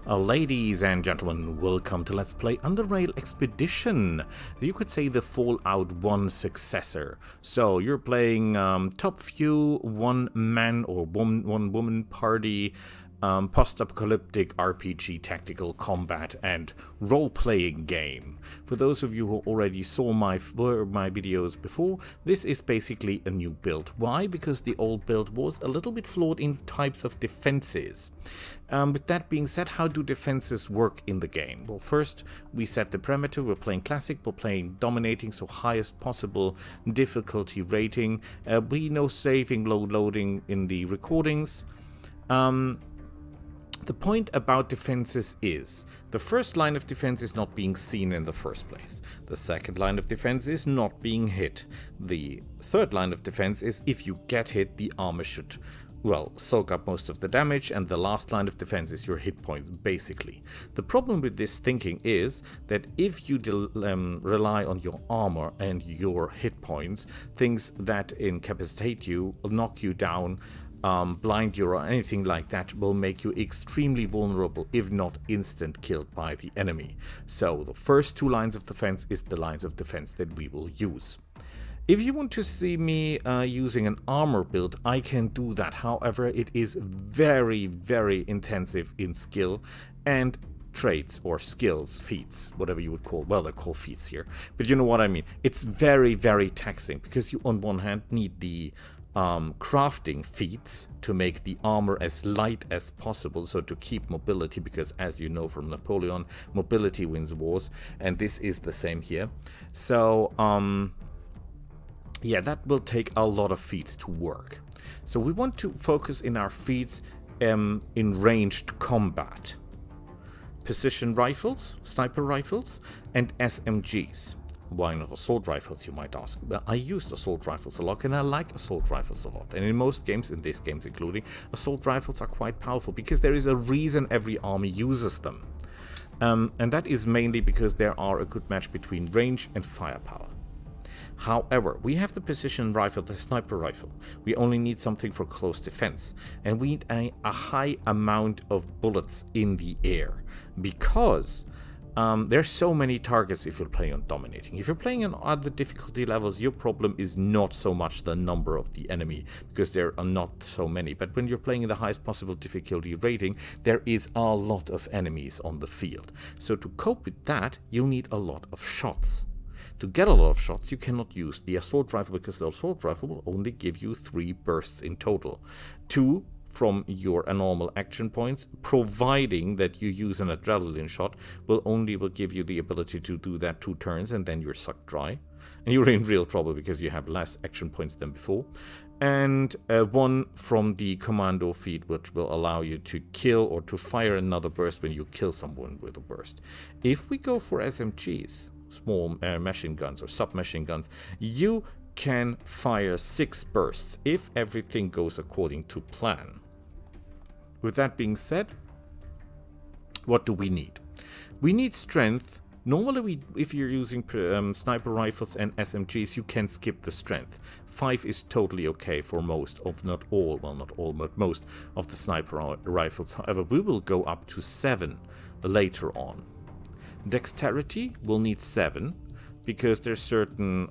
Ladies and gentlemen, welcome to Let's Play Underrail Expedition. You could say the Fallout 1 successor. So you're playing top few one-man or one-woman party post-apocalyptic RPG tactical combat and role-playing game. For those of you who already saw my videos before, this is basically a new build. Why? Because the old build was a little bit flawed in types of defenses. With that being said, how do defenses work in the game? Well, first we set the parameter. We're playing classic, we're playing dominating, so highest possible difficulty rating. We know saving loading in the recordings. The point about defenses is, the first line of defense is not being seen in the first place. The second line of defense is not being hit. The third line of defense is, if you get hit, the armor should, well, soak up most of the damage, and the last line of defense is your hit points, basically. The problem with this thinking is that if you rely on your armor and your hit points, things that incapacitate you, knock you down, blind you or anything like that will make you extremely vulnerable, if not instant killed by the enemy. So the first two lines of defense is the lines of defense that we will use. If you want to see me using an armor build, I can do that. However, it is very, very intensive in skill and traits or skills, feats, whatever you would call, well, they're called feats here, but you know what I mean. It's very, very taxing because you on one hand need the crafting feats to make the armor as light as possible, so to keep mobility, because as you know from Napoleon, mobility wins wars, and this is the same here. So yeah, that will take a lot of feats to work. So we want to focus in our feats in ranged combat. Precision rifles, sniper rifles, and SMGs. Why not assault rifles, you might ask? Well, I used assault rifles a lot, and I like assault rifles a lot. And in most games, in these games including, assault rifles are quite powerful because there is a reason every army uses them. And that is mainly because there are a good match between range and firepower. However, we have the precision rifle, the sniper rifle. We only need something for close defense, and we need a high amount of bullets in the air, because there's so many targets if you're playing on dominating. If you're playing on other difficulty levels, your problem is not so much the number of the enemy, because there are not so many. But when you're playing in the highest possible difficulty rating, there is a lot of enemies on the field. So to cope with that, you'll need a lot of shots. To get a lot of shots, you cannot use the assault rifle, because the assault rifle will only give you 3 bursts in total. 2 from your normal action points, providing that you use an adrenaline shot, will give you the ability to do that 2 turns, and then you're sucked dry. And you're in real trouble because you have less action points than before. And 1 from the commando feat, which will allow you to kill or to fire another burst when you kill someone with a burst. If we go for SMGs, small machine guns or submachine guns, you can fire 6 bursts if everything goes according to plan. With that being said, what do we need? We need strength. Normally, if you're using sniper rifles and SMGs, you can skip the strength. 5 is totally okay for most of, not all, well, not all, but most of the sniper rifles. However, we will go up to 7 later on. Dexterity will need 7, because there's certain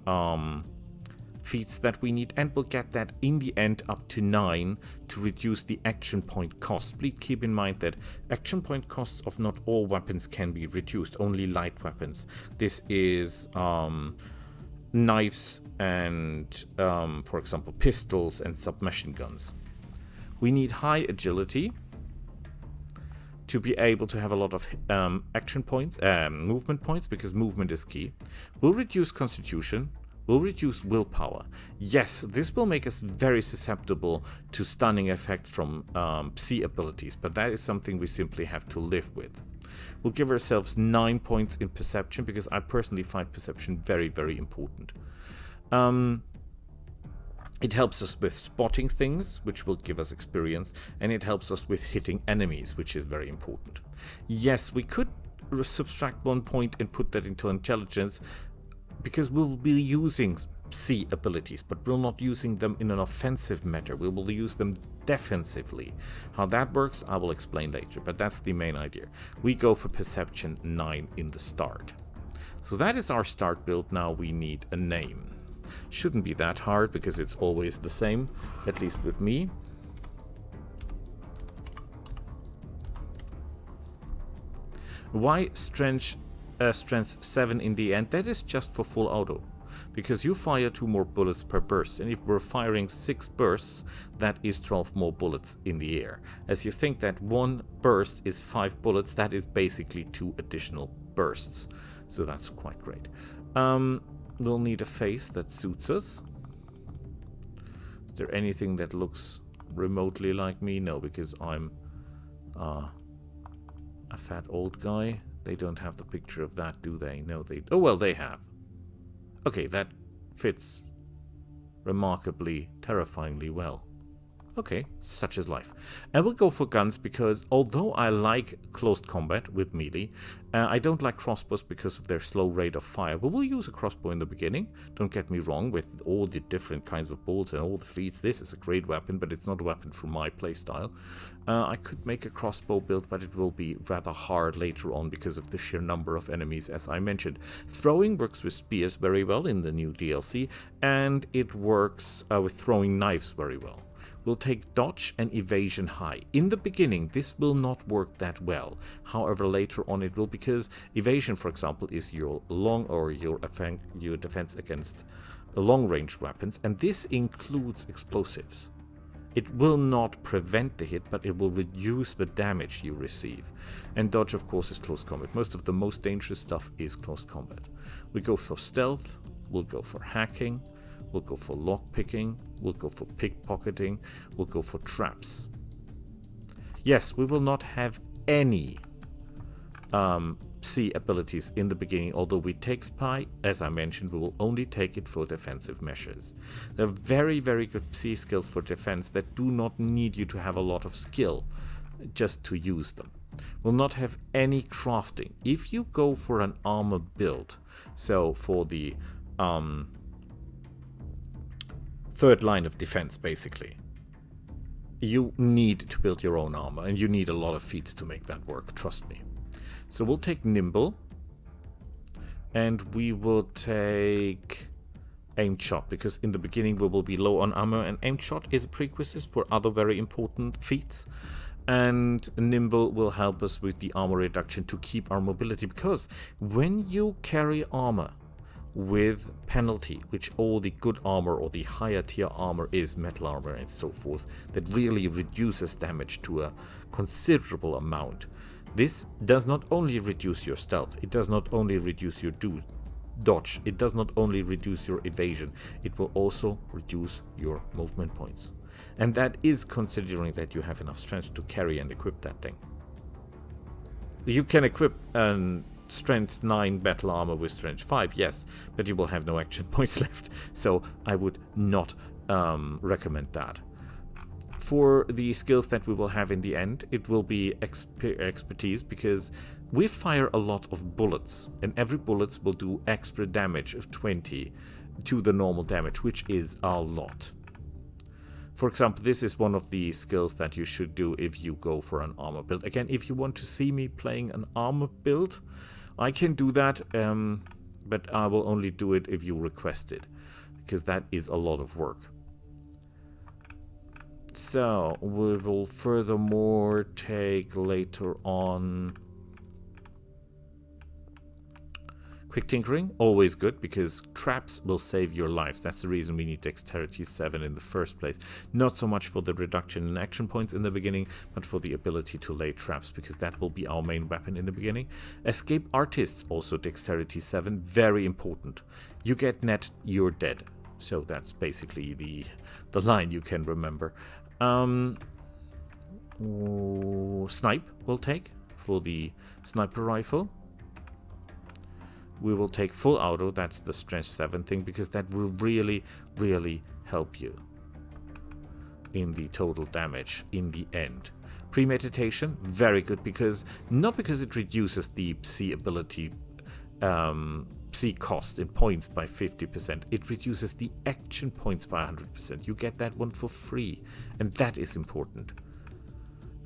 feats that we need, and we'll get that in the end up to 9 to reduce the action point cost. Please keep in mind that action point costs of not all weapons can be reduced, only light weapons. This is knives and, for example, pistols and submachine guns. We need high agility to be able to have a lot of action points, movement points, because movement is key. We'll reduce constitution. Will reduce willpower. Yes, this will make us very susceptible to stunning effects from Psi abilities, but that is something we simply have to live with. We'll give ourselves 9 points in perception, because I personally find perception very, very important. It helps us with spotting things, which will give us experience, and it helps us with hitting enemies, which is very important. Yes, we could subtract 1 point and put that into intelligence, because we'll be using C abilities, but we're not using them in an offensive manner. We will use them defensively. How that works, I will explain later, but that's the main idea. We go for Perception 9 in the start. So that is our start build. Now we need a name. Shouldn't be that hard because it's always the same, at least with me. Why Strength 7 in the end? That is just for full auto. Because you fire 2 more bullets per burst, and if we're firing 6 bursts, that is 12 more bullets in the air. As you think that 1 burst is 5 bullets, that is basically 2 additional bursts. So that's quite great. We'll need a face that suits us. Is there anything that looks remotely like me? No, because I'm a fat old guy. They don't have the picture of that, do they? No, they... Oh, well, they have. Okay, that fits remarkably, terrifyingly well. Okay, such is life. And we'll go for guns because although I like close combat with melee, I don't like crossbows because of their slow rate of fire. But we'll use a crossbow in the beginning. Don't get me wrong, with all the different kinds of bolts and all the feats. This is a great weapon, but it's not a weapon for my playstyle. I could make a crossbow build, but it will be rather hard later on because of the sheer number of enemies, as I mentioned. Throwing works with spears very well in the new DLC, and it works with throwing knives very well. We'll take dodge and evasion high. In the beginning, this will not work that well. However, later on it will, because evasion, for example, is your long or your defense against long-range weapons, and this includes explosives. It will not prevent the hit, but it will reduce the damage you receive. And dodge, of course, is close combat. Most of the most dangerous stuff is close combat. We go for stealth. We'll go for hacking. We'll go for lockpicking, we'll go for pickpocketing, we'll go for traps. Yes, we will not have any C abilities in the beginning, although we take Spy, as I mentioned, we will only take it for defensive measures. There are very, very good C skills for defense that do not need you to have a lot of skill just to use them. We'll not have any crafting. If you go for an armor build, so for the third line of defense, basically, you need to build your own armor, and you need a lot of feats to make that work, trust me. So we'll take nimble, and we will take aimed shot, because in the beginning we will be low on armor, and aimed shot is a prerequisite for other very important feats. And nimble will help us with the armor reduction to keep our mobility, because when you carry armor with penalty, which all the good armor or the higher tier armor is, metal armor and so forth, that really reduces damage to a considerable amount. This does not only reduce your stealth, it does not only reduce your dodge, it does not only reduce your evasion, it will also reduce your movement points. And that is considering that you have enough strength to carry and equip that thing. You can equip an Strength 9 battle armor with Strength 5, yes, but you will have no action points left, so I would not recommend that. For the skills that we will have in the end, it will be expertise, because we fire a lot of bullets, and every bullet will do extra damage of 20 to the normal damage, which is a lot. For example, this is one of the skills that you should do if you go for an armor build. Again, if you want to see me playing an armor build, I can do that, but I will only do it if you request it, because that is a lot of work. So, we will furthermore take later on quick tinkering, always good, because traps will save your lives. That's the reason we need dexterity 7 in the first place. Not so much for the reduction in action points in the beginning, but for the ability to lay traps, because that will be our main weapon in the beginning. Escape artists, also dexterity 7, very important. You get net, you're dead. So that's basically the line you can remember. Snipe will take for the sniper rifle. We will take full auto, that's the strength 7 thing, because that will really, really help you in the total damage in the end. Premeditation, very good, because not because it reduces the C ability see cost in points by 50%. It reduces the action points by 100%. You get that one for free, and that is important.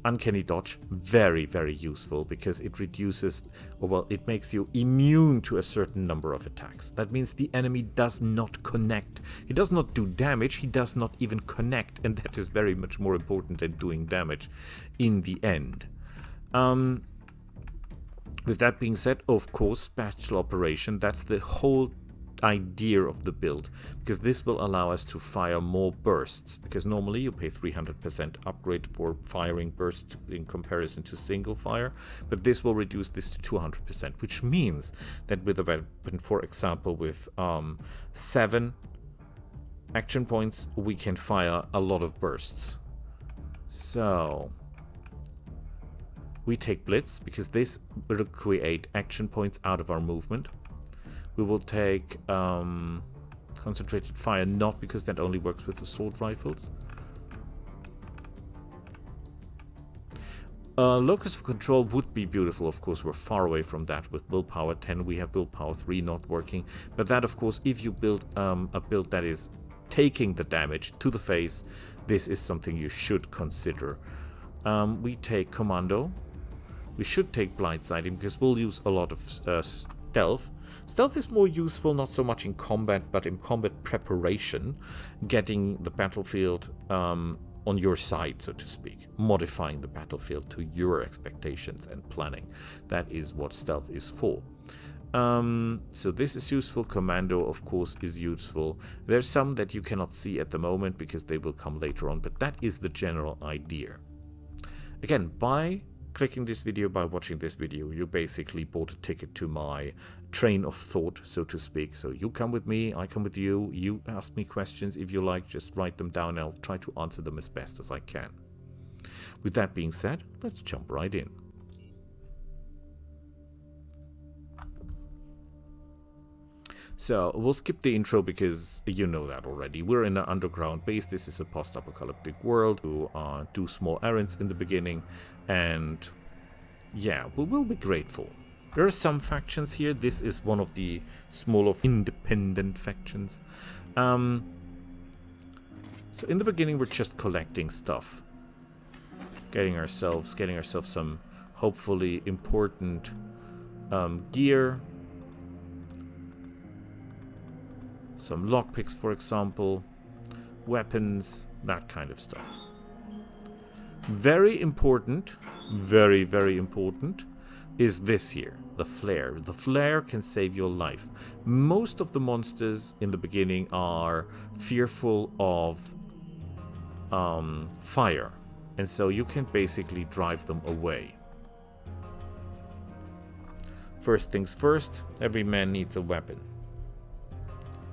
Uncanny dodge, very, very useful because it reduces, or well, it makes you immune to a certain number of attacks. That means the enemy does not connect. He does not do damage, he does not even connect, and that is very much more important than doing damage in the end. With that being said, of course, special operation, that's the whole idea of the build, because this will allow us to fire more bursts, because normally you pay 300% upgrade for firing bursts in comparison to single fire, but this will reduce this to 200%, which means that with a weapon, for example, with 7 action points, we can fire a lot of bursts. So we take Blitz, because this will create action points out of our movement. We will take Concentrated Fire, not because that only works with assault rifles. Locus of Control would be beautiful, of course. We're far away from that. With Willpower 10, we have Willpower 3 not working. But that, of course, if you build a build that is taking the damage to the face, this is something you should consider. We take Commando. We should take Blindsiding, because we'll use a lot of Stealth. Stealth is more useful, not so much in combat, but in combat preparation, getting the battlefield on your side, so to speak, modifying the battlefield to your expectations and planning. That is what Stealth is for. So this is useful. Commando, of course, is useful. There's some that you cannot see at the moment because they will come later on, but that is the general idea. Again, by clicking this video, by watching this video, you basically bought a ticket to my train of thought, so to speak. So you come with me, I come with you, you ask me questions. If you like, just write them down and I'll try to answer them as best as I can. With that being said, let's jump right in. So we'll skip the intro because you know that already. We're in an underground base. This is a post-apocalyptic world. We do small errands in the beginning, and yeah, we will be grateful. There are some factions here. This is one of the smaller independent factions. So in the beginning, we're just collecting stuff, getting ourselves some hopefully important gear. Some lockpicks, for example, weapons, that kind of stuff. Very important, very, very important, is this here, the flare. The flare can save your life. Most of the monsters in the beginning are fearful of fire, and so you can basically drive them away. First things first, every man needs a weapon.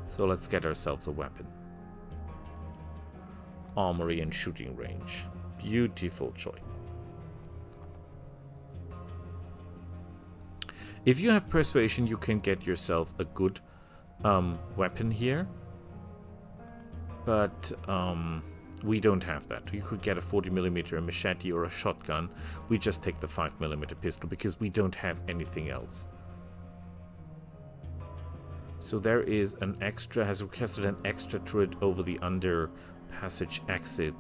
So let's get ourselves a weapon. Armory and shooting range. Beautiful choice. If you have persuasion, you can get yourself a good weapon here. But we don't have that. You could get a 40mm machete or a shotgun. We just take the 5mm pistol because we don't have anything else. So there is an extra, has requested an extra turret over the under passage exit.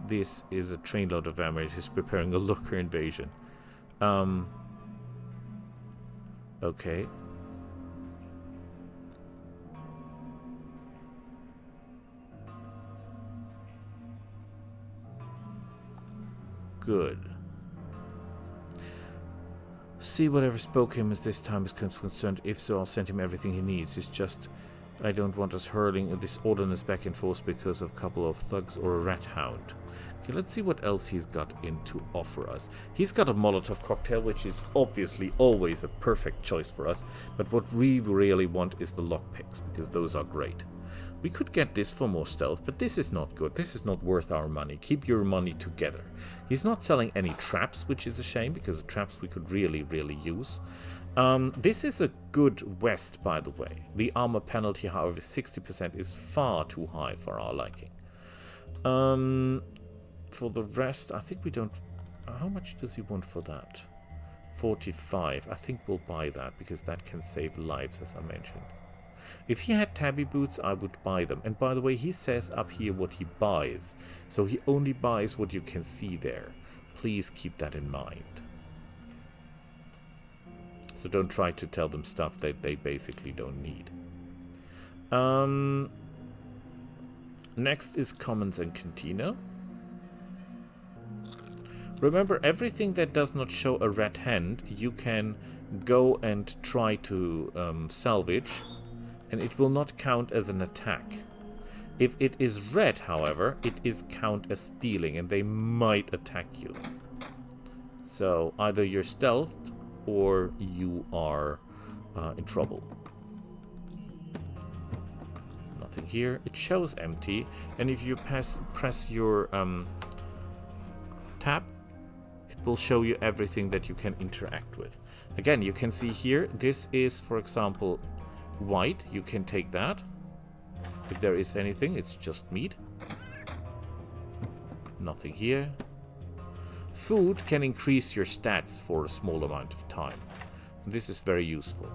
This is a trainload of ammo. It is preparing a looker invasion. Okay. Good. See whatever spoke him as this time is concerned. If so, I'll send him everything he needs. It's just, I don't want us hurling this ordnance back and forth because of a couple of thugs or a rat hound. Okay, let's see what else he's got in to offer us. He's got a Molotov cocktail, which is obviously always a perfect choice for us. But what we really want is the lockpicks, because those are great. We could get this for more stealth, but this is not good. This is not worth our money. Keep your money together. He's not selling any traps, which is a shame, because the traps we could really, really use. This is a good vest, by the way. The armor penalty, however, 60% is far too high for our liking. For the rest, I think we don't... How much does he want for that? 45. I think we'll buy that because that can save lives, as I mentioned. If he had tabby boots, I would buy them. And by the way, he says up here what he buys. So he only buys what you can see there. Please keep that in mind. So don't try to tell them stuff that they basically don't need. Next is Commons and Cantina. Remember, everything that does not show a red hand, you can go and try to salvage, and it will not count as an attack. If it is red, however, it is count as stealing, and they might attack you. So either you're stealthed or you are in trouble. Nothing here. It shows empty, and if you press your tab, it will show you everything that you can interact with. Again, you can see here, this is, for example, white. You can take that. If there is anything, it's just meat. Nothing here. Food can increase your stats for a small amount of time. This is very useful.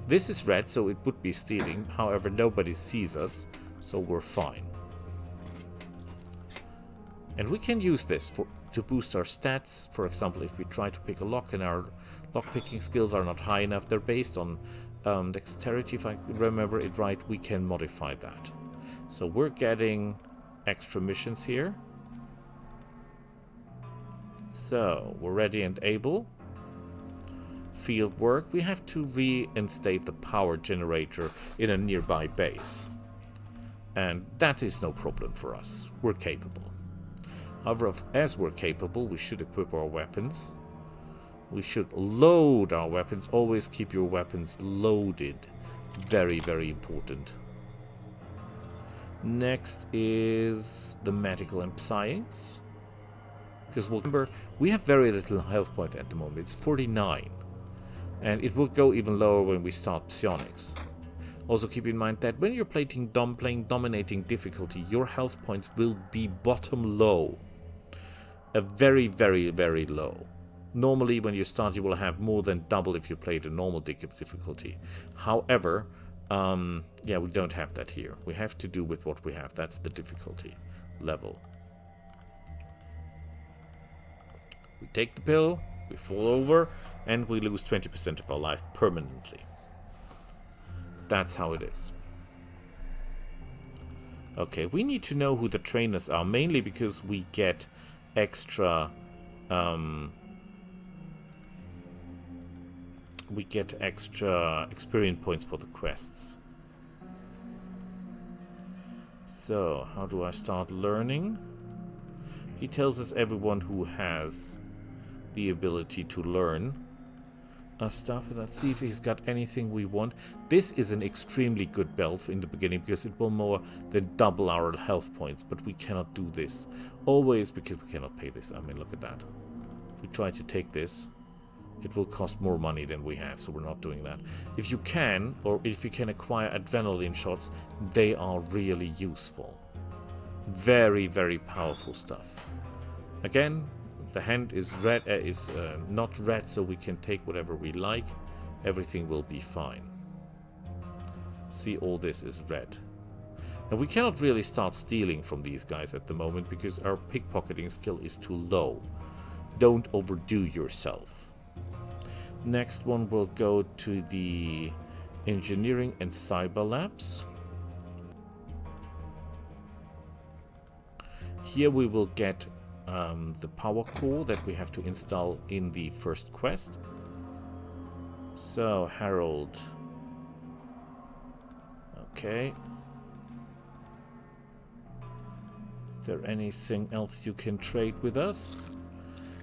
This is red, so it would be stealing. However, nobody sees us, so we're fine. And we can use this to boost our stats. For example, if we try to pick a lock and our lock-picking skills are not high enough, they're based on dexterity, if I remember it right, we can modify that. So we're getting extra missions here. So, we're ready and able. Field work. We have to reinstate the power generator in a nearby base. And that is no problem for us. We're capable. However, as we're capable, we should equip our weapons. We should load our weapons. Always keep your weapons loaded. Very, very important. Next is the medical and psionics. Because remember, we have very little health point at the moment. It's 49. And it will go even lower when we start psionics. Also keep in mind that when you're playing dominating difficulty, your health points will be bottom low. A very, very, very low. Normally when you start you will have more than double if you play the normal difficulty. However, yeah, we don't have that here. We have to do with what we have. That's the difficulty level. We take the pill, we fall over, and we lose 20% of our life permanently. That's how it is. Okay, we need to know who the trainers are, mainly because we get extra experience points for the quests. So, how do I start learning? He tells us everyone who has the ability to learn stuff. Let's see if he's got anything we want. This is an extremely good belt in the beginning because it will more than double our health points, but we cannot do this. Always because we cannot pay this. I mean, look at that. If we try to take this, it will cost more money than we have, so we're not doing that. If you can, or if you can acquire adrenaline shots, they are really useful. Very, very powerful stuff. Again, the hand is red, not red, so we can take whatever we like. Everything will be fine. See, all this is red. And we cannot really start stealing from these guys at the moment because our pickpocketing skill is too low. Don't overdo yourself. Next one will go to the engineering and cyber labs. Here we will get the power core that we have to install in the first quest. So, Harold. Okay. Is there anything else you can trade with us?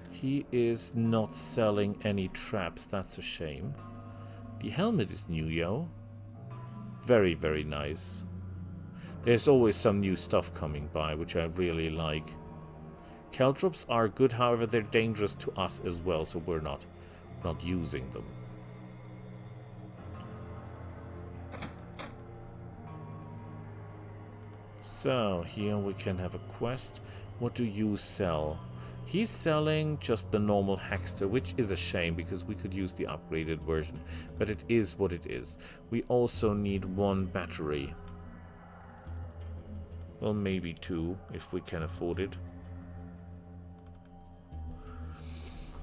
He is not selling any traps. That's a shame. The helmet is new, yo. Very, very nice. There's always some new stuff coming by, which I really like. Caltrops are good, however, they're dangerous to us as well, so we're not using them. So, here we can have a quest. What do you sell? He's selling just the normal Hackster, which is a shame because we could use the upgraded version. But it is what it is. We also need 1 battery. Well, maybe 2 if we can afford it.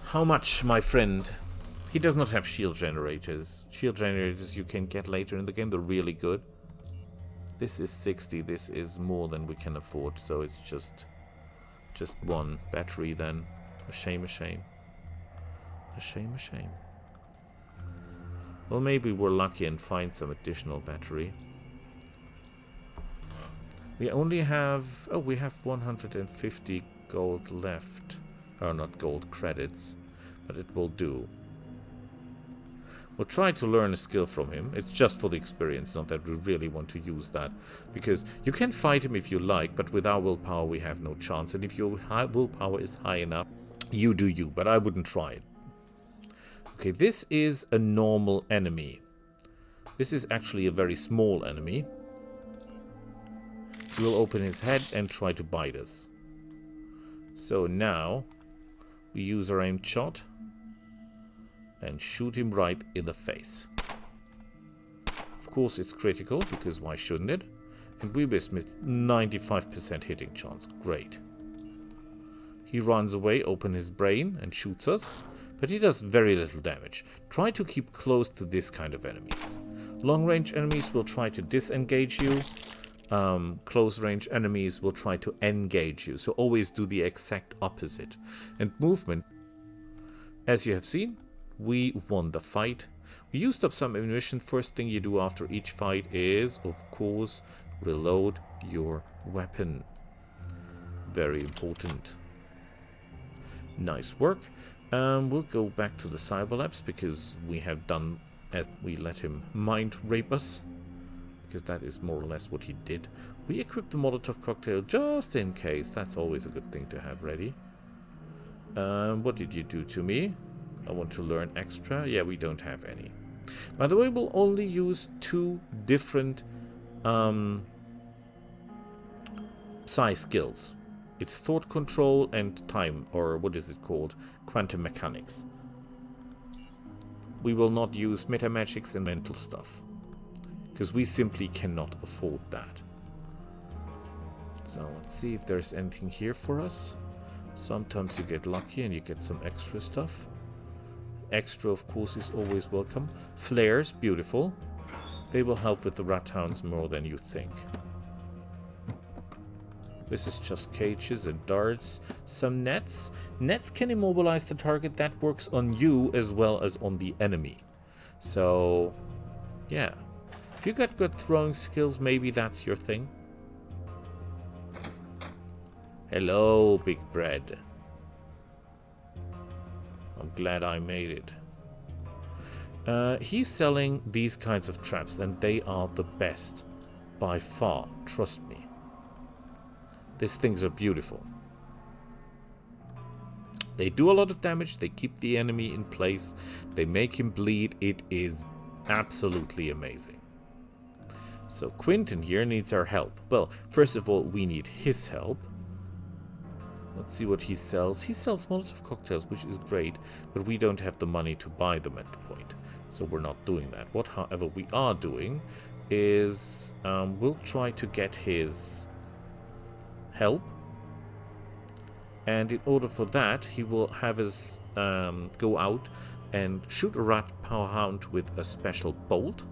How much, my friend? He does not have shield generators. Shield generators you can get later in the game. They're really good. This is 60. This is more than we can afford. So it's just 1 battery then. A shame, a shame. A shame, a shame. Well, maybe we're lucky and find some additional battery. We only have... Oh, we have 150 gold left. Or not gold, credits. But it will do. We'll try to learn a skill from him. It's just for the experience, not that we really want to use that. Because you can fight him if you like, but with our willpower we have no chance. And if your willpower is high enough, you do you, but I wouldn't try it. Okay, this is a normal enemy. This is actually a very small enemy. He will open his head and try to bite us. So now we use our aimed shot and shoot him right in the face. Of course it's critical, because why shouldn't it? And we missed 95% hitting chance. Great. He runs away, open his brain and shoots us, but he does very little damage. Try to keep close to this kind of enemies. Long range enemies will try to disengage you. Close range enemies will try to engage you. So always do the exact opposite. And movement, as you have seen, we won the fight. We used up some ammunition. First thing you do after each fight is, of course, reload your weapon. Very important. Nice work. We'll go back to the cyber labs because we have done as we let him mind rape us. Because that is more or less what he did. We equipped the Molotov cocktail just in case. That's always a good thing to have ready. What did you do to me? I want to learn extra. Yeah, we don't have any. By the way, we'll only use 2 different psi skills. It's thought control and time, or what is it called? Quantum mechanics. We will not use metamagics and mental stuff. Because we simply cannot afford that. So let's see if there's anything here for us. Sometimes you get lucky and you get some extra stuff. Extra, of course, is always welcome. Flares, beautiful. They will help with the rat hounds more than you think. This is just cages and darts. Some nets. Nets can immobilize the target. That works on you as well as on the enemy. So, yeah. If you got good throwing skills, maybe that's your thing. Hello, Big Bread. I'm glad I made it. He's selling these kinds of traps, and they are the best. By far, trust me. These things are beautiful. They do a lot of damage, they keep the enemy in place, they make him bleed. It is absolutely amazing. So Quentin here needs our help. Well, first of all, we need his help. Let's see what he sells. He sells Molotov cocktails, which is great, but we don't have the money to buy them at the point. So we're not doing that. What, however, we are doing is we'll try to get his help. And in order for that, he will have us go out and shoot a rat power hound with a special bolt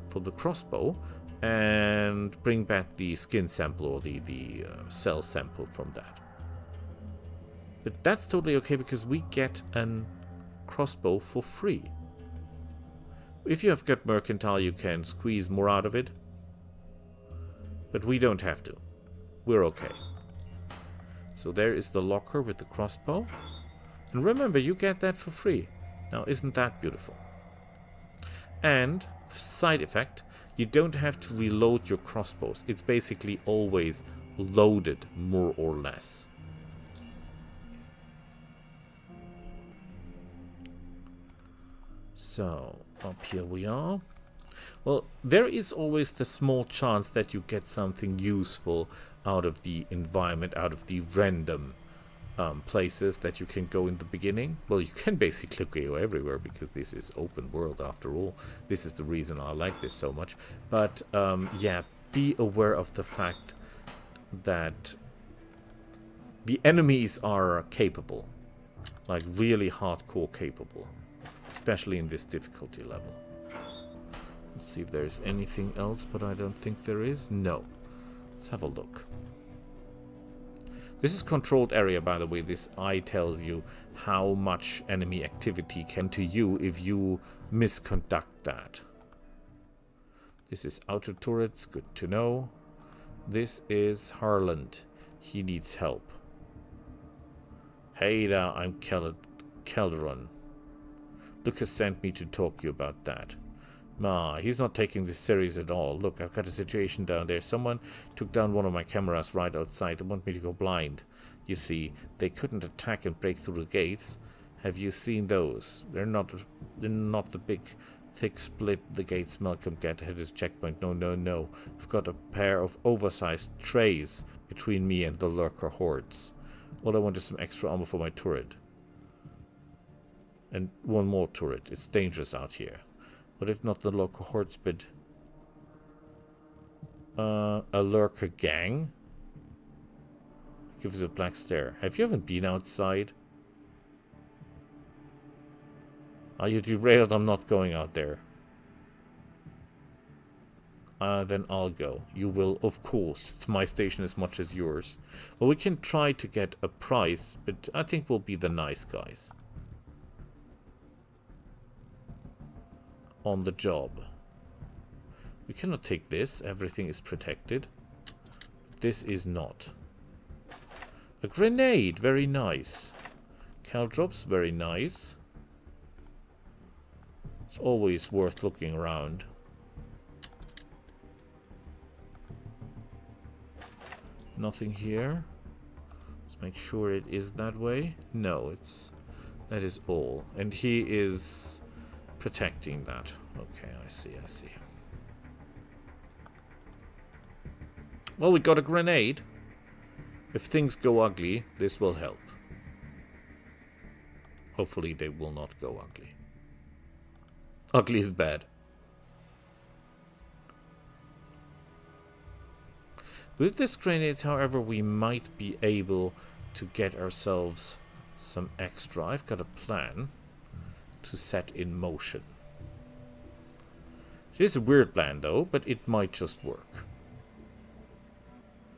for the crossbow and bring back the skin sample or the cell sample from that. But that's totally okay because we get a crossbow for free. If you have got mercantile, you can squeeze more out of it. But we don't have to. We're okay. So there is the locker with the crossbow. And remember, you get that for free. Now, isn't that beautiful? And, side effect, you don't have to reload your crossbows. It's basically always loaded, more or less. So, up here we are. Well, there is always the small chance that you get something useful out of the environment, out of the random places that you can go in the beginning. Well, you can basically go everywhere because this is open world after all. This is the reason I like this so much. But yeah, be aware of the fact that the enemies are capable, like really hardcore capable, especially in this difficulty level. Let's see if there's anything else, but I don't think there is. No. Let's have a look. This is controlled area, by the way. This eye tells you how much enemy activity can to you if you misconduct that. This is outer turrets, good to know. This is Harland. He needs help. Hey there, I'm Calderon. Lucas sent me to talk to you about that. He's not taking this serious at all. Look, I've got a situation down there. Someone took down one of my cameras right outside. They want me to go blind. You see, they couldn't attack and break through the gates. Have you seen those? They're not the big, thick split the gates Malcolm get at his checkpoint. No, no, no. I've got a pair of oversized trays between me and the lurker hordes. All I want is some extra armor for my turret. And one more turret. It's dangerous out here. What if not the local hordes, but a lurker gang? Gives a black stare. Have you ever been outside? Are you derailed? I'm not going out there. Then I'll go. You will, of course. It's my station as much as yours. Well, we can try to get a price, but I think we'll be the nice guys. On the job. We cannot take this. Everything is protected. This is not. A grenade. Very nice. Caltrops. Very nice. It's always worth looking around. Nothing here. Let's make sure it is that way. No, that is all. And he is protecting that. Okay, I see. Well, we got a grenade. If things go ugly, this will help. Hopefully they will not go ugly. Ugly is bad. With this grenade, however, we might be able to get ourselves some extra. I've got a plan to set in motion. It is a weird plan, though, but it might just work.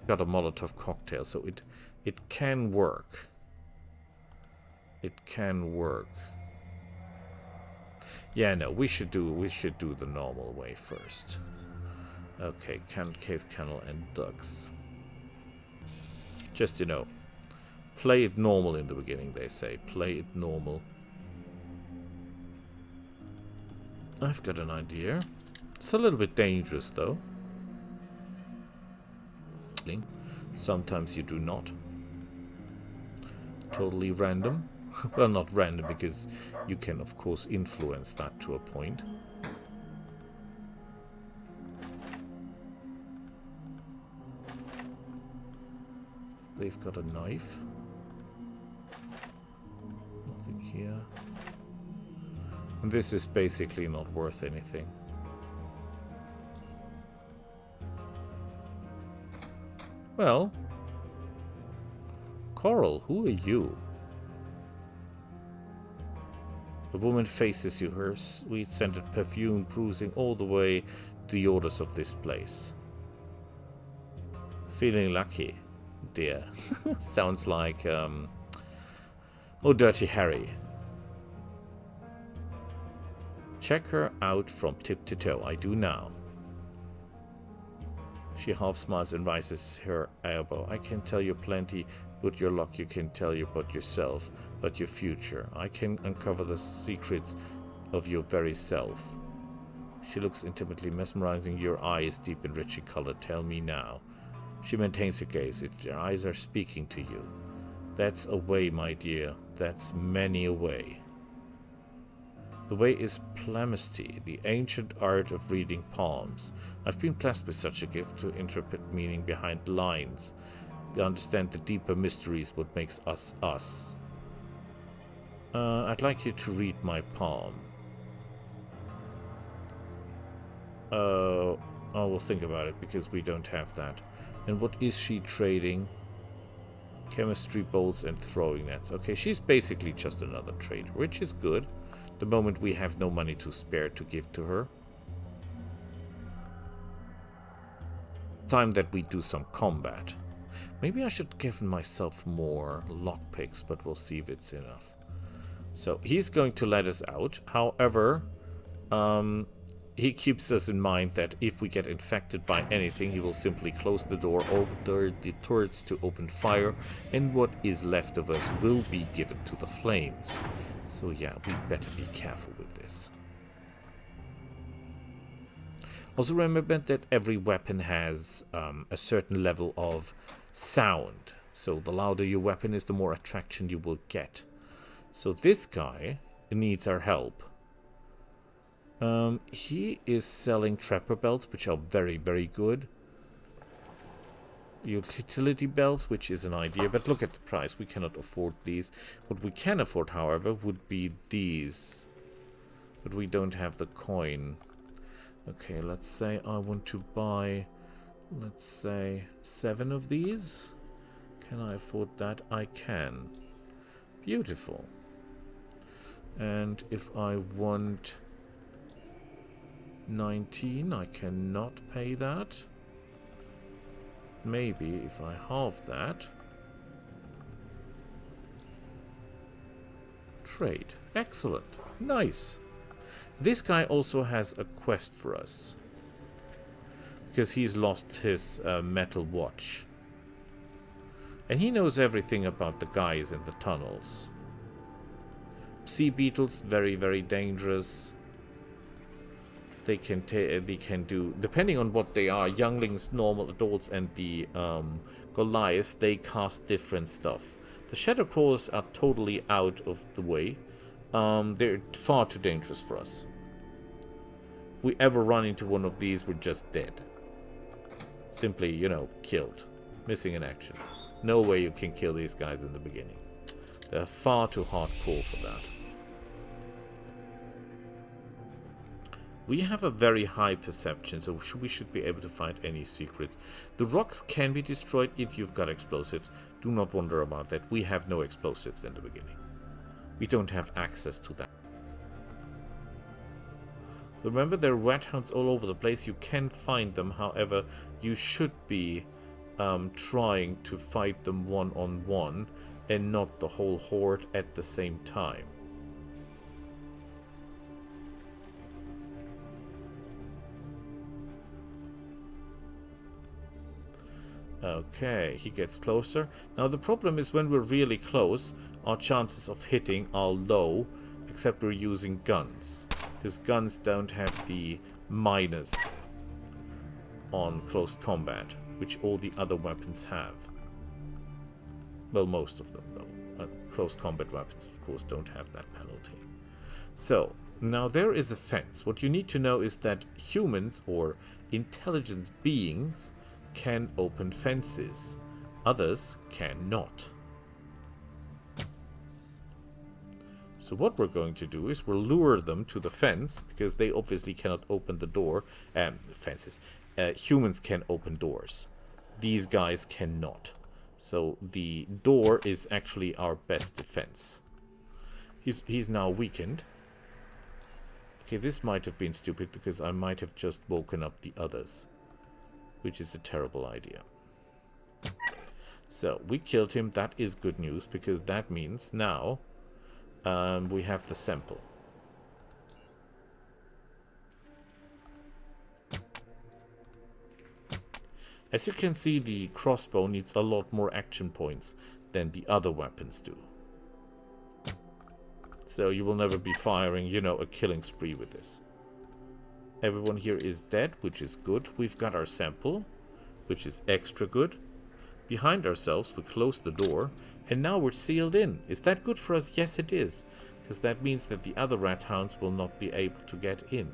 Got a Molotov cocktail, so it can work. It can work. Yeah, no, we should do the normal way first. Okay, cave kennel and ducks. Just, you know, play it normal in the beginning, they say. Play it normal. I've got an idea. It's a little bit dangerous, though. Sometimes you do not. Totally random. Well, not random, because you can, of course, influence that to a point. They've got a knife. Nothing here. And this is basically not worth anything. Well, Coral, who are you? The woman faces you, her sweet-scented perfume bruising all the way to the odors of this place. Feeling lucky, dear. Sounds like, oh, Dirty Harry. Check her out from tip to toe. I do now. She half smiles and raises her elbow. I can tell you plenty, but your luck you can tell you about yourself, about your future. I can uncover the secrets of your very self. She looks intimately mesmerizing. Your eye is deep and richly colored. Tell me now. She maintains her gaze. If your eyes are speaking to you, that's a way, my dear. That's many a way. The way is palmistry, the ancient art of reading palms. I've been blessed with such a gift to interpret meaning behind lines. They understand the deeper mysteries, what makes us us. I'd like you to read my palm. I will think about it, because we don't have that. And what is she trading? Chemistry bolts and throwing nets. Okay, she's basically just another trader, which is good. The moment we have no money to spare to give to her. Time that we do some combat. Maybe I should give myself more lockpicks, but we'll see if it's enough. So he's going to let us out. However, he keeps us in mind that if we get infected by anything, he will simply close the door, order the turrets to open fire, and what is left of us will be given to the flames. So yeah, we better be careful with this. Also remember that every weapon has a certain level of sound. So the louder your weapon is, the more attraction you will get. So this guy needs our help. He is selling trapper belts, which are very, very good. Utility belts, which is an idea, but look at the price. We cannot afford these. What we can afford, however, would be these. But we don't have the coin. Okay, let's say I want to buy, let's say, 7 of these. Can I afford that? I can. Beautiful. And if I want 19, I cannot pay that. Maybe if I halve that. Trade. Excellent. Nice. This guy also has a quest for us. Because he's lost his metal watch. And he knows everything about the guys in the tunnels. Sea beetles, very, very dangerous. They can do, depending on what they are, younglings, normal adults, and the Goliaths, they cast different stuff. The Shadow Crawlers are totally out of the way. They're far too dangerous for us. If we ever run into one of these, we're just dead. Simply, you know, killed. Missing in action. No way you can kill these guys in the beginning. They're far too hardcore for that. We have a very high perception, so we should be able to find any secrets. The rocks can be destroyed if you've got explosives. Do not wonder about that. We have no explosives in the beginning. We don't have access to that. Remember, there are rat hounds all over the place. You can find them. However, you should be trying to fight them one-on-one and not the whole horde at the same time. Okay, he gets closer. Now the problem is when we're really close, our chances of hitting are low, except we're using guns. Because guns don't have the minus on close combat, which all the other weapons have. Well, most of them, though. Close combat weapons, of course, don't have that penalty. So, now there is a fence. What you need to know is that humans, or intelligence beings, can open fences. Others cannot. So what we're going to do is we'll lure them to the fence, because they obviously cannot open the door. Fences. Humans can open doors. These guys cannot. So the door is actually our best defense. He's now weakened. Okay, this might have been stupid, because I might have just woken up the others, which is a terrible idea. So we killed him. That is good news, because that means now we have the sample. As you can see, the crossbow needs a lot more action points than the other weapons do. So you will never be firing, you know, a killing spree with this. Everyone here is dead, which is good. We've got our sample, which is extra good. Behind ourselves, we close the door, and now we're sealed in. Is that good for us? Yes, it is. Because that means that the other rat hounds will not be able to get in.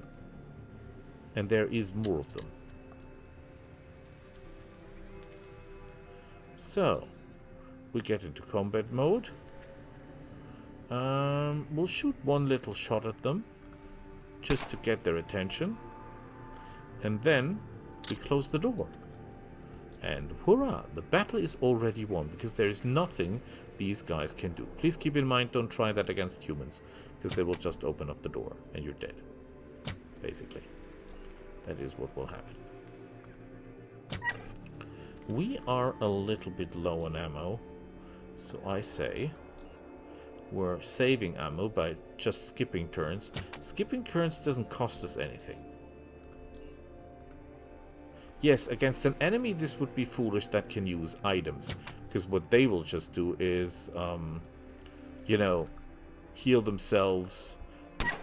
And there is more of them. So, we get into combat mode. We'll shoot one little shot at them, just to get their attention. And then, we close the door. And hurrah, the battle is already won, because there is nothing these guys can do. Please keep in mind, don't try that against humans, because they will just open up the door, and you're dead. Basically. That is what will happen. We are a little bit low on ammo, so I say we're saving ammo by just skipping turns. Skipping turns doesn't cost us anything. Yes, against an enemy this would be foolish that can use items, because what they will just do is, you know, heal themselves,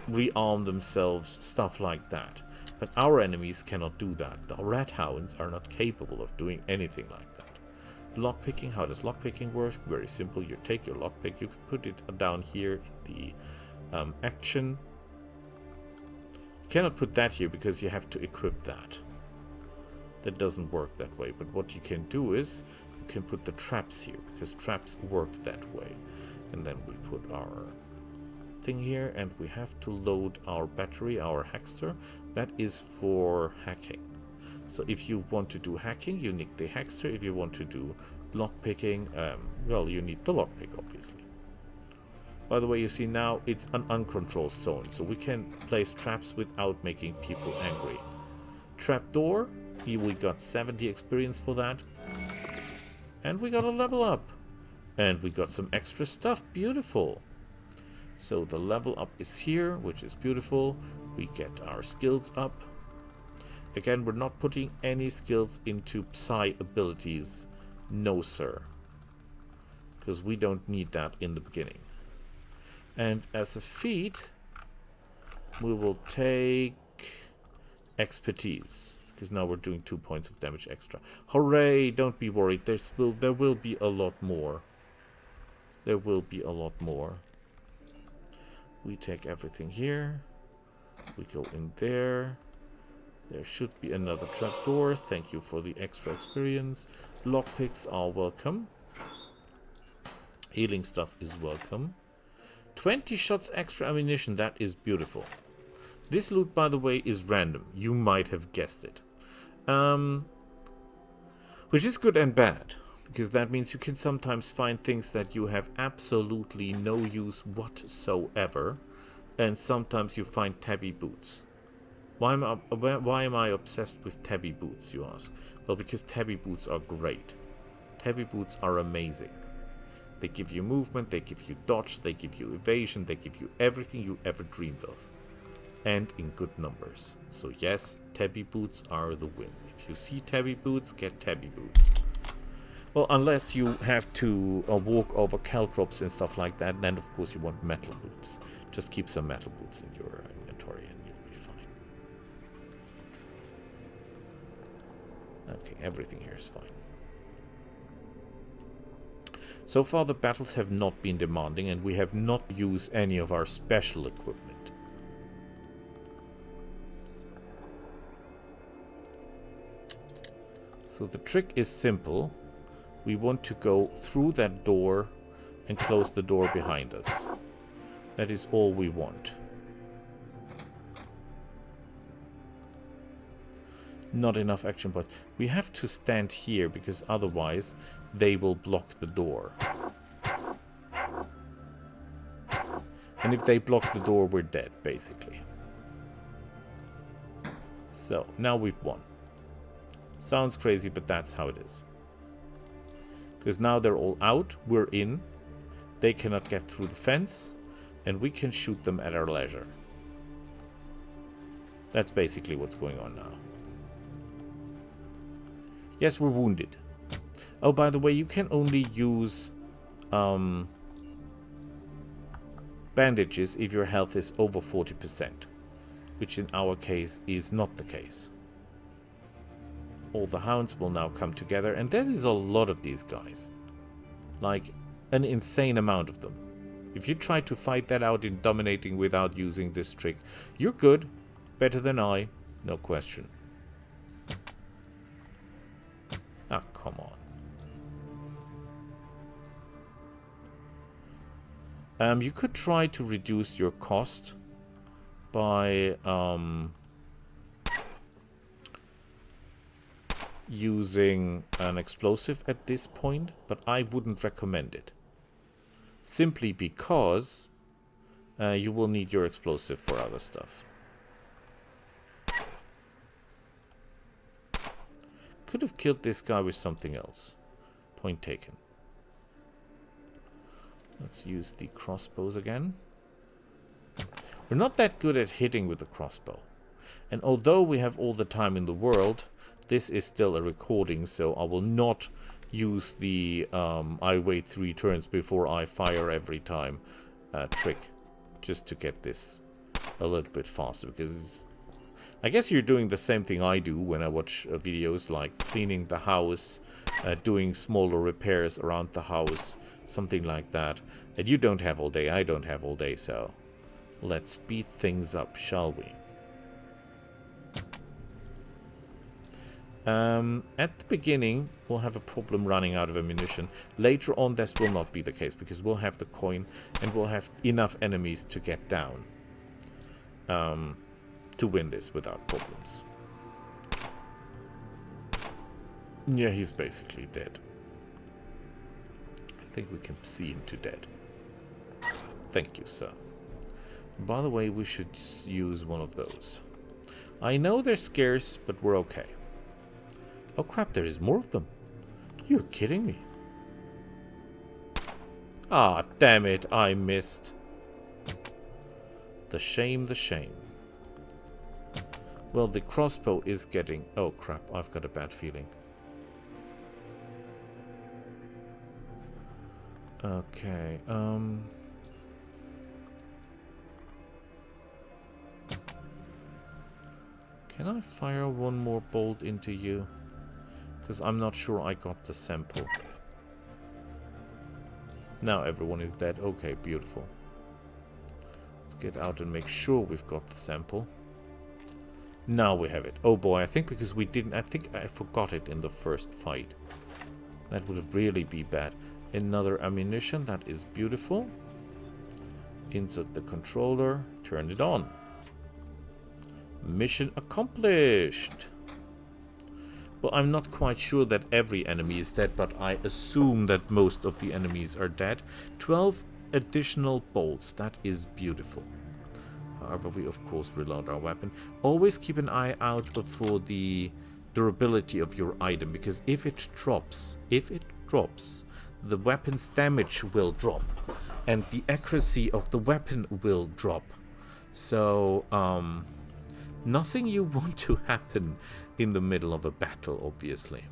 rearm themselves, stuff like that. But our enemies cannot do that. The rat hounds are not capable of doing anything like that. Lockpicking, how does lockpicking work? Very simple. You take your lockpick, you can put it down here in the action. You cannot put that here because you have to equip that. That doesn't work that way. But what you can do is you can put the traps here, because traps work that way. And then we put our thing here, and we have to load our battery, our hackster. That is for hacking. So if you want to do hacking, you need the hackster. If you want to do lockpicking, well, you need the lockpick, obviously. By the way, you see now it's an uncontrolled zone, so we can place traps without making people angry. Trapdoor, here we got 70 experience for that. And we got a level up. And we got some extra stuff. Beautiful. So the level up is here, which is beautiful. We get our skills up. Again, we're not putting any skills into Psy abilities. No, sir. Because we don't need that in the beginning. And as a feat, we will take expertise. Because now we're doing 2 points of damage extra. Hooray! Don't be worried. There will be a lot more. There will be a lot more. We take everything here. We go in there. There should be another trapdoor. Thank you for the extra experience. Lockpicks are welcome. Healing stuff is welcome. 20 shots extra ammunition. That is beautiful. This loot, by the way, is random. You might have guessed it. Which is good and bad. Because that means you can sometimes find things that you have absolutely no use whatsoever. And sometimes you find tabby boots. Why am I obsessed with tabby boots, you ask? Well, because tabby boots are great. Tabby boots are amazing. They give you movement, they give you dodge, they give you evasion, they give you everything you ever dreamed of. And in good numbers. So yes, tabby boots are the win. If you see tabby boots, get tabby boots. Well, unless you have to walk over caltrops and stuff like that, then of course you want metal boots. Just keep some metal boots in your inventory and you'll be fine. Okay, everything here is fine. So far the battles have not been demanding and we have not used any of our special equipment. So the trick is simple. We want to go through that door and close the door behind us. That is all we want. Not enough action points. We have to stand here because otherwise they will block the door. And if they block the door, we're dead, basically. So, now we've won. Sounds crazy, but that's how it is. Because now they're all out, we're in, they cannot get through the fence, and we can shoot them at our leisure. That's basically what's going on now. Yes, we're wounded. Oh, by the way, you can only use bandages if your health is over 40%, which in our case is not the case. All the hounds will now come together, and there is a lot of these guys. Like, an insane amount of them. If you try to fight that out in dominating without using this trick, you're good. Better than I, no question. Ah, come on. You could try to reduce your cost by using an explosive at this point, but I wouldn't recommend it. Simply because you will need your explosive for other stuff. Could have killed this guy with something else. Point taken. Let's use the crossbows again. We're not that good at hitting with the crossbow. And although we have all the time in the world, this is still a recording, so I will not use the I wait 3 turns before I fire every time trick. Just to get this a little bit faster, because I guess you're doing the same thing I do when I watch videos, like cleaning the house, doing smaller repairs around the house, something like that. And you don't have all day, I don't have all day, so let's speed things up, shall we? At the beginning, we'll have a problem running out of ammunition. Later on, this will not be the case, because we'll have the coin and we'll have enough enemies to get down to win this without problems. Yeah, he's basically dead. I think we can see him to dead. Thank you, sir. By the way, we should use one of those. I know they're scarce, but we're okay. Oh crap, there is more of them. You're kidding me. Ah, damn it, I missed. The shame, the shame. Well, the crossbow is getting... Oh crap, I've got a bad feeling. Okay, can I fire one more bolt into you? Because I'm not sure I got the sample. Now everyone is dead. Okay, beautiful. Let's get out and make sure we've got the sample. Now we have it. Oh boy, I think because we didn't... I think I forgot it in the first fight. That would really be bad. Another ammunition. That is beautiful. Insert the controller. Turn it on. Mission accomplished. Well, I'm not quite sure that every enemy is dead, but I assume that most of the enemies are dead. 12 additional bolts. That is beautiful. However, we of course reload our weapon. Always keep an eye out for the durability of your item, because if it drops, the weapon's damage will drop, and the accuracy of the weapon will drop. So, nothing you want to happen in the middle of a battle, obviously.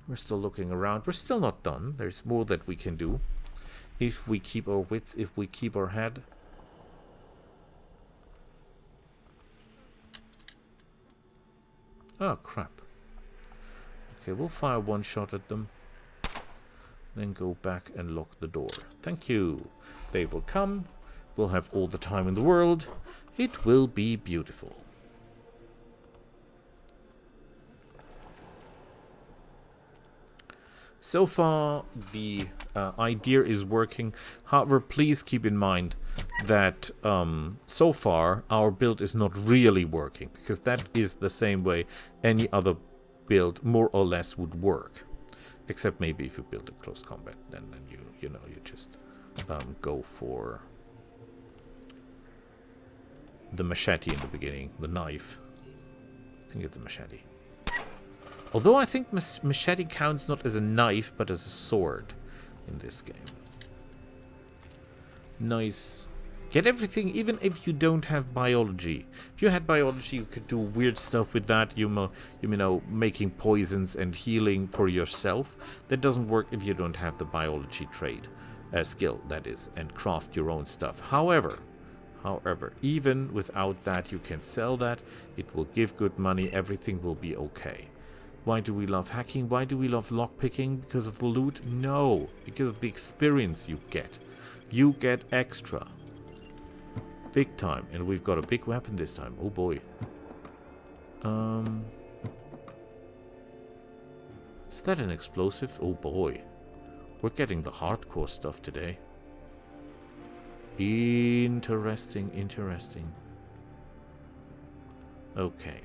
We're still looking around. We're still not done. There's more that we can do. If we keep our wits, if we keep our head. Oh, crap. Okay, we'll fire one shot at them. Then go back and lock the door. Thank you. They will come. We'll have all the time in the world. It will be beautiful. So far, the idea is working. However, please keep in mind that so far our build is not really working, because that is the same way any other build more or less would work. Except maybe if you build a close combat, then you know, you just go for the machete in the beginning, the knife. I think it's a machete. Although I think machete counts not as a knife, but as a sword in this game. Nice. Get everything, even if you don't have biology. If you had biology, you could do weird stuff with that. You know, making poisons and healing for yourself. That doesn't work if you don't have the biology trade skill, that is, and craft your own stuff. However, even without that, you can sell that. It will give good money. Everything will be okay. Why do we love hacking? Why do we love lockpicking? Because of the loot? No, because of the experience you get. You get extra. Big time. And we've got a big weapon this time. Oh boy. Is that an explosive? Oh boy. We're getting the hardcore stuff today. Interesting, interesting. Okay.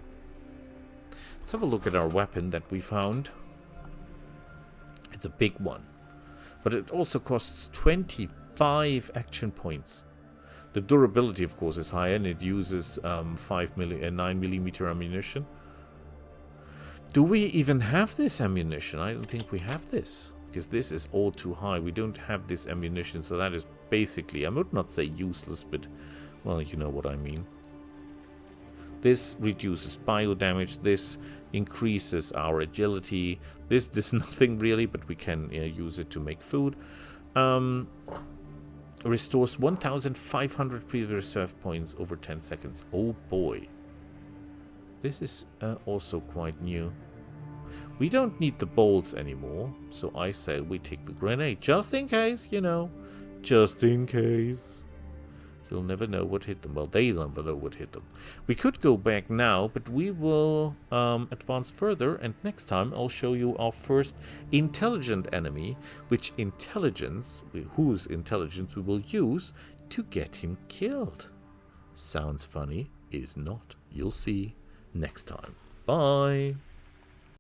Let's have a look at our weapon that we found. It's a big one. But it also costs 25 action points. The durability, of course, is higher, and it uses 9mm ammunition. Do we even have this ammunition? I don't think we have this, because this is all too high. We don't have this ammunition, so that is basically, I would not say useless, but, well, you know what I mean. This reduces bio damage. This increases our agility. This does nothing really, but we can use it to make food. Restores 1,500 previous reserve points over 10 seconds. Oh boy. This is also quite new. We don't need the bolts anymore, so I say we take the grenade. Just in case, you know. Just in case. You'll never know what hit them. Well, they never know what hit them. We could go back now, but we will advance further, and next time I'll show you our first intelligent enemy, whose intelligence we will use to get him killed. Sounds funny, is not. You'll see next time. Bye!